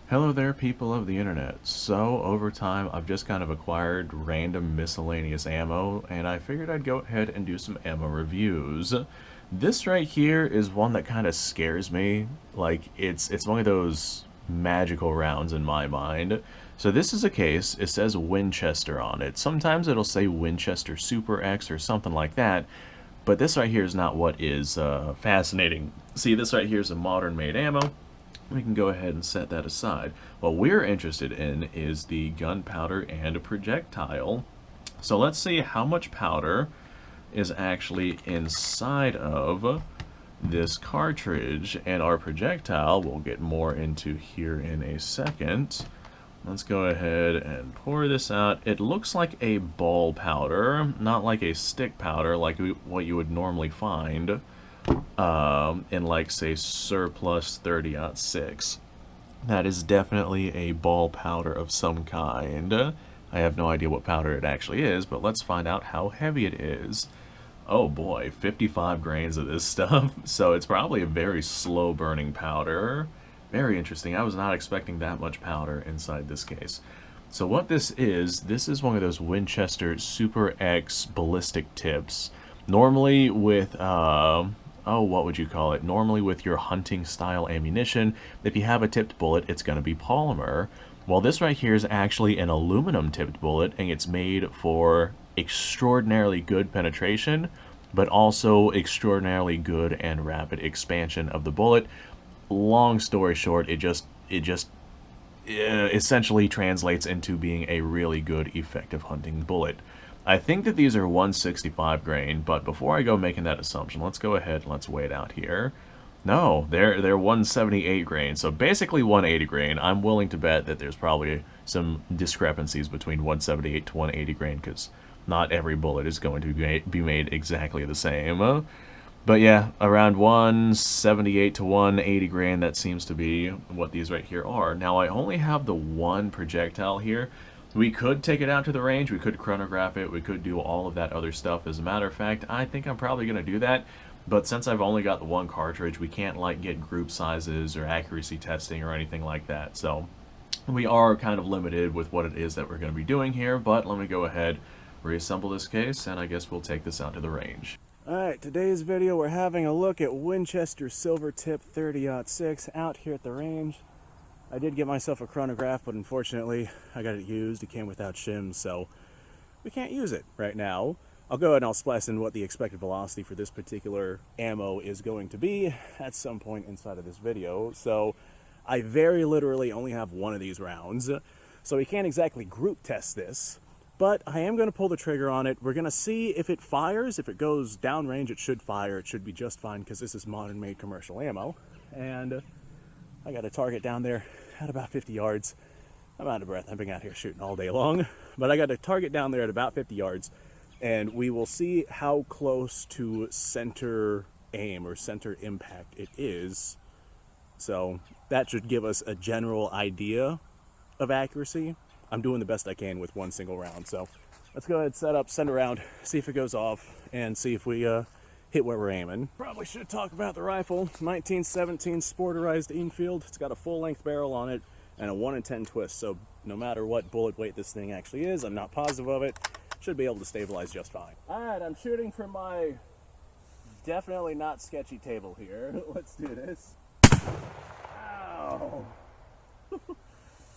Hello there, people of the internet. So, over time, I've just kind of acquired random miscellaneous ammo, and I figured I'd go ahead and do some ammo reviews. This right here is one that kind of scares me. Like, it's one of those magical rounds in my mind. So this is a case, it says Winchester on it. Sometimes it'll say Winchester Super X or something like that, but this right here is not what is fascinating. See, this right here is a modern-made ammo. We can go ahead and set that aside. What we're interested in is the gunpowder and projectile. So let's see how much powder is actually inside of this cartridge, and our projectile we'll get more into here in a second. Let's go ahead and pour this out. It looks like a ball powder, not like a stick powder like what you would normally find in, like, say, Surplus 30-06. That is definitely a ball powder of some kind. I have no idea what powder it actually is, but let's find out how heavy it is. Oh boy, 55 grains of this stuff. So it's probably a very slow burning powder. Very interesting. I was not expecting that much powder inside this case. So what this is one of those Winchester Super X ballistic tips. Normally with what would you call it? Normally with your hunting style ammunition, if you have a tipped bullet, it's going to be polymer. Well, this right here is actually an aluminum tipped bullet, and it's made for extraordinarily good penetration, but also extraordinarily good and rapid expansion of the bullet. Long story short, it just essentially translates into being a really good, effective hunting bullet. I think that these are 165 grain, but before I go making that assumption, let's go ahead and let's weigh it out here. No, they're 178 grain, so basically 180 grain. I'm willing to bet that there's probably some discrepancies between 178 to 180 grain, because not every bullet is going to be made exactly the same. But yeah, around 178 to 180 grain, that seems to be what these right here are. Now, I only have the one projectile here. We could take it out to the range, we could chronograph it, we could do all of that other stuff. As a matter of fact, I think I'm probably going to do that. But since I've only got the one cartridge, we can't, like, get group sizes or accuracy testing or anything like that. So we are kind of limited with what it is that we're going to be doing here. But let me go ahead, reassemble this case, and I guess we'll take this out to the range. Alright, today's video we're having a look at Winchester Silver Tip 30-06 out here at the range. I did get myself a chronograph, but unfortunately I got it used. It came without shims, so we can't use it right now. I'll go ahead and I'll splice in what the expected velocity for this particular ammo is going to be at some point inside of this video. So I very literally only have one of these rounds, so we can't exactly group test this. But I am going to pull the trigger on it. We're going to see if it fires. If it goes downrange, it should fire. It should be just fine because this is modern-made commercial ammo. And I got a target down there at about 50 yards. I'm out of breath. I've been out here shooting all day long. But I got a target down there at about 50 yards. And we will see how close to center aim or center impact it is. So that should give us a general idea of accuracy. I'm doing the best I can with one single round, so let's go ahead, set up, send around, see if it goes off, and see if we hit where we're aiming. Probably should talk about the rifle. 1917 Sporterized Enfield. It's got a full-length barrel on it and a 1 in 10 twist, so no matter what bullet weight this thing actually is, I'm not positive of it, should be able to stabilize just fine. Alright, I'm shooting from my definitely not sketchy table here. Let's do this. Ow!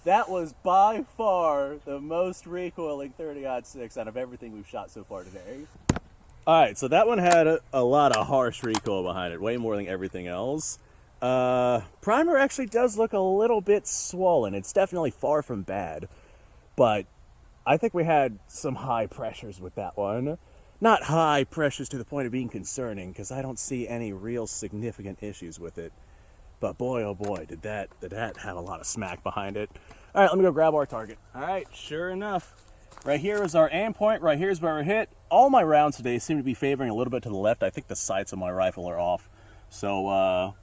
That was by far the most recoiling 30-06 out of everything we've shot so far today. Alright, so that one had a lot of harsh recoil behind it, way more than everything else. Primer actually does look a little bit swollen. It's definitely far from bad, but I think we had some high pressures with that one. Not high pressures to the point of being concerning, because I don't see any real significant issues with it. But boy, oh boy, did that have a lot of smack behind it. All right, let me go grab our target. All right, sure enough. Right here is our aim point. Right here's where we're hit. All my rounds today seem to be favoring a little bit to the left. I think the sights of my rifle are off. So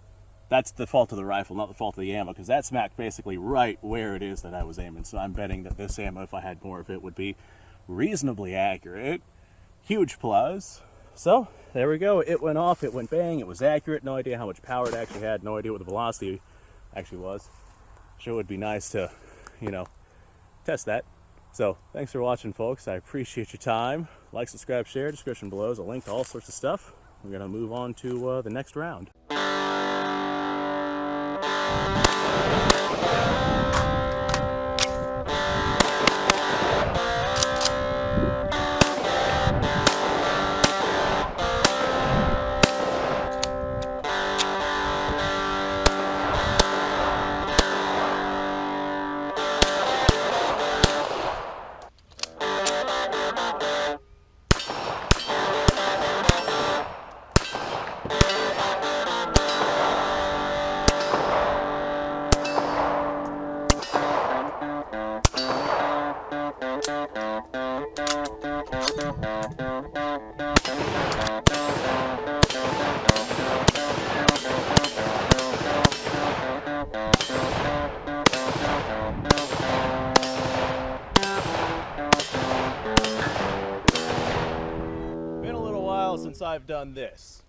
that's the fault of the rifle, not the fault of the ammo, because that smacked basically right where it is that I was aiming. So I'm betting that this ammo, if I had more of it, would be reasonably accurate. Huge plus. So there we go. It went off, it went bang, it was accurate. No idea how much power it actually had, no idea what the velocity actually was. Sure would be nice to, you know, test that. So thanks for watching, folks. I appreciate your time. Like, subscribe, share. Description below is a link to all sorts of stuff. We're gonna move on to the next round. Been a little while since I've done this.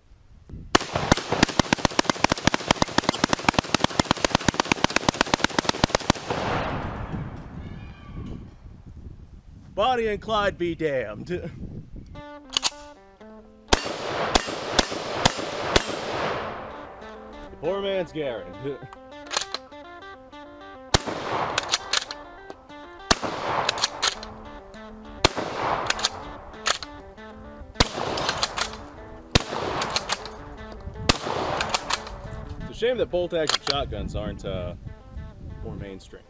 Bonnie and Clyde be damned. The poor man's Garen. It's a shame that bolt-action shotguns aren't more mainstream.